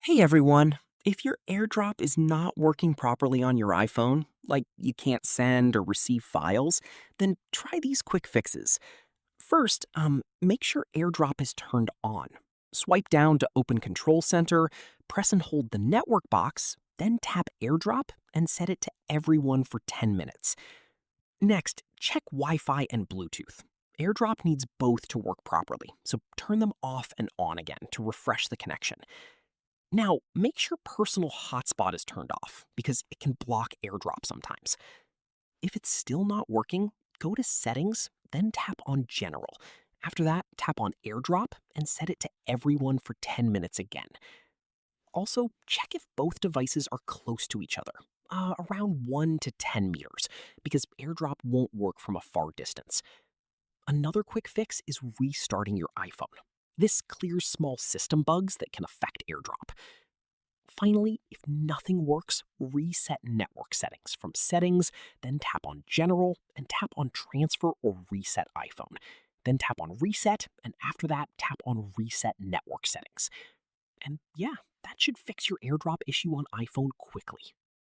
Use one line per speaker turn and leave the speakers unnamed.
Hey everyone! If your AirDrop is not working properly on your iPhone, like you can't send or receive files, then try these quick fixes. First, make sure AirDrop is turned on. Swipe down to open Control Center, press and hold the network box, then tap AirDrop and set it to everyone for 10 minutes. Next, check Wi-Fi and Bluetooth. AirDrop needs both to work properly, so turn them off and on again to refresh the connection. Now, make sure personal hotspot is turned off because it can block AirDrop sometimes. If it's still not working, go to Settings, then tap on General. After that, tap on AirDrop and set it to everyone for 10 minutes again. Also, check if both devices are close to each other, around 1 to 10 meters, because AirDrop won't work from a far distance. Another quick fix is restarting your iPhone. This clears small system bugs that can affect AirDrop. Finally, if nothing works, reset network settings from Settings, then tap on General, and tap on Transfer or Reset iPhone. Then tap on Reset, and after that, tap on Reset Network Settings. And yeah, that should fix your AirDrop issue on iPhone quickly.